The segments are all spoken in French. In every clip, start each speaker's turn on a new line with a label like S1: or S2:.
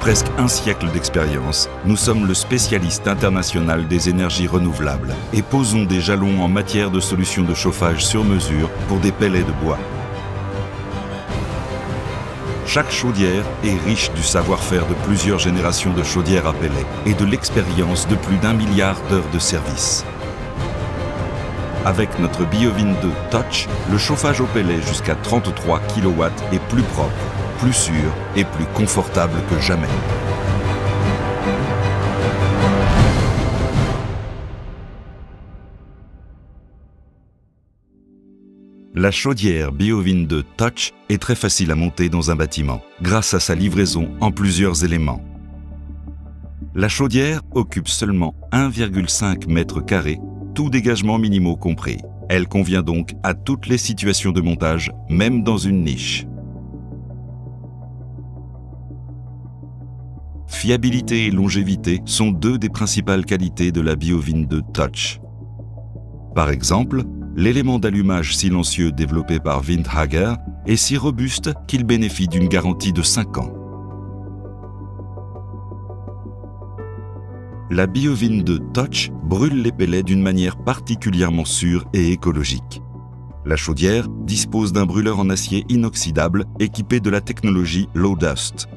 S1: presque un siècle d'expérience, nous sommes le spécialiste international des énergies renouvelables et posons des jalons en matière de solutions de chauffage sur mesure pour des pellets de bois. Chaque chaudière est riche du savoir-faire de plusieurs générations de chaudières à pellets et de l'expérience de plus d'1 milliard d'heures de service. Avec notre BioVin 2 Touch, le chauffage au pellet jusqu'à 33 kW est plus propre, plus sûr et plus confortable que jamais. La chaudière BioVin 2 Touch est très facile à monter dans un bâtiment, grâce à sa livraison en plusieurs éléments. La chaudière occupe seulement 1,5 m², tout dégagement minimaux compris. Elle convient donc à toutes les situations de montage, même dans une niche. Fiabilité et longévité sont deux des principales qualités de la BioVin 2 Touch. Par exemple, l'élément d'allumage silencieux développé par Windhager est si robuste qu'il bénéficie d'une garantie de 5 ans. La BioVin 2 Touch brûle les pellets d'une manière particulièrement sûre et écologique. La chaudière dispose d'un brûleur en acier inoxydable équipé de la technologie Low Dust.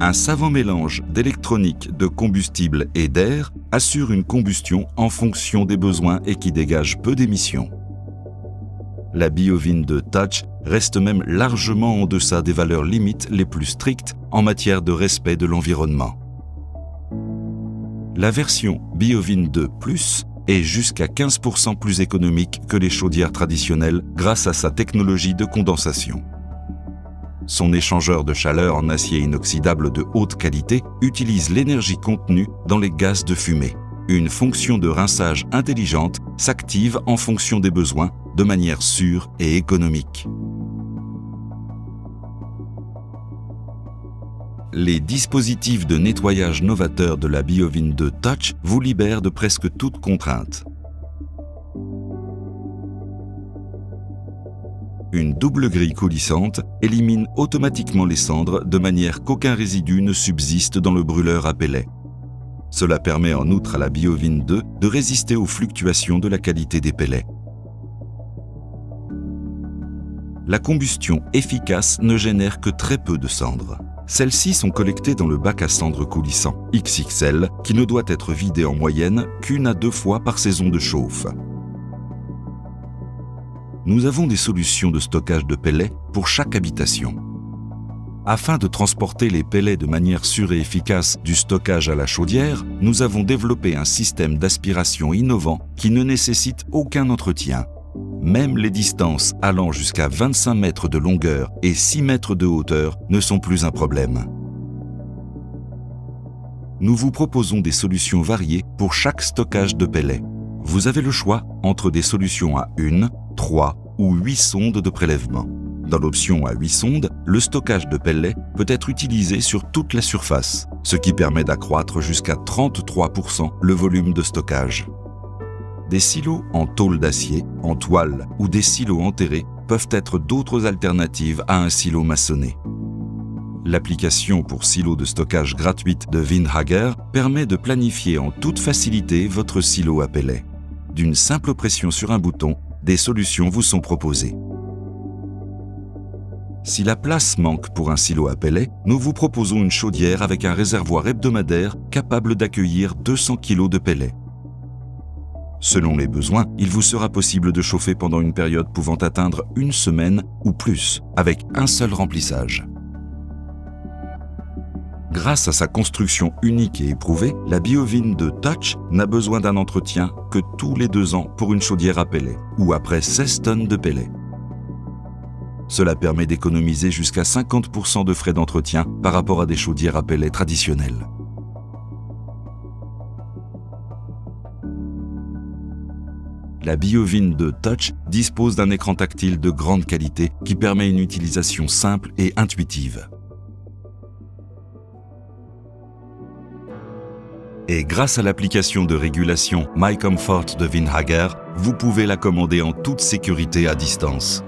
S1: Un savant mélange d'électronique, de combustible et d'air assure une combustion en fonction des besoins et qui dégage peu d'émissions. La BioVin 2 Touch reste même largement en deçà des valeurs limites les plus strictes en matière de respect de l'environnement. La version BioVin 2 Plus est jusqu'à 15% plus économique que les chaudières traditionnelles grâce à sa technologie de condensation. Son échangeur de chaleur en acier inoxydable de haute qualité utilise l'énergie contenue dans les gaz de fumée. Une fonction de rinçage intelligente s'active en fonction des besoins de manière sûre et économique. Les dispositifs de nettoyage novateurs de la BioVin 2 Touch vous libèrent de presque toute contrainte. Une double grille coulissante élimine automatiquement les cendres de manière qu'aucun résidu ne subsiste dans le brûleur à pellets. Cela permet en outre à la BioVin 2 de résister aux fluctuations de la qualité des pellets. La combustion efficace ne génère que très peu de cendres. Celles-ci sont collectées dans le bac à cendres coulissant XXL qui ne doit être vidé en moyenne qu'1 à 2 fois par saison de chauffe. Nous avons des solutions de stockage de pellets pour chaque habitation. Afin de transporter les pellets de manière sûre et efficace du stockage à la chaudière, nous avons développé un système d'aspiration innovant qui ne nécessite aucun entretien. Même les distances allant jusqu'à 25 mètres de longueur et 6 mètres de hauteur ne sont plus un problème. Nous vous proposons des solutions variées pour chaque stockage de pellets. Vous avez le choix entre des solutions à 1, 3 ou 8 sondes de prélèvement. Dans l'option à 8 sondes, le stockage de pellets peut être utilisé sur toute la surface, ce qui permet d'accroître jusqu'à 33% le volume de stockage. Des silos en tôle d'acier, en toile ou des silos enterrés peuvent être d'autres alternatives à un silo maçonné. L'application pour silo de stockage gratuite de Windhager permet de planifier en toute facilité votre silo à pellets. D'une simple pression sur un bouton, des solutions vous sont proposées. Si la place manque pour un silo à pellets, nous vous proposons une chaudière avec un réservoir hebdomadaire capable d'accueillir 200 kg de pellets. Selon les besoins, il vous sera possible de chauffer pendant une période pouvant atteindre 1 semaine ou plus, avec un seul remplissage. Grâce à sa construction unique et éprouvée, la BioVin 2 Touch n'a besoin d'un entretien que tous les 2 ans pour une chaudière à pellets, ou après 16 tonnes de pellets. Cela permet d'économiser jusqu'à 50% de frais d'entretien par rapport à des chaudières à pellets traditionnelles. La BioVin 2 Touch dispose d'un écran tactile de grande qualité qui permet une utilisation simple et intuitive. Et grâce à l'application de régulation MyComfort de Windhager, vous pouvez la commander en toute sécurité à distance.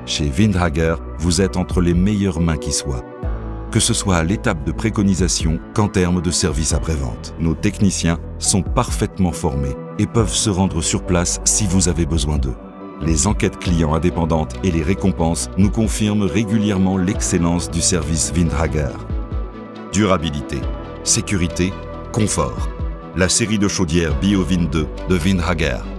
S1: Chez Windhager, vous êtes entre les meilleures mains qui soient. Que ce soit à l'étape de préconisation qu'en termes de service après-vente. Nos techniciens sont parfaitement formés et peuvent se rendre sur place si vous avez besoin d'eux. Les enquêtes clients indépendantes et les récompenses nous confirment régulièrement l'excellence du service Windhager. Durabilité, sécurité, confort. La série de chaudières BioWind 2 de Windhager.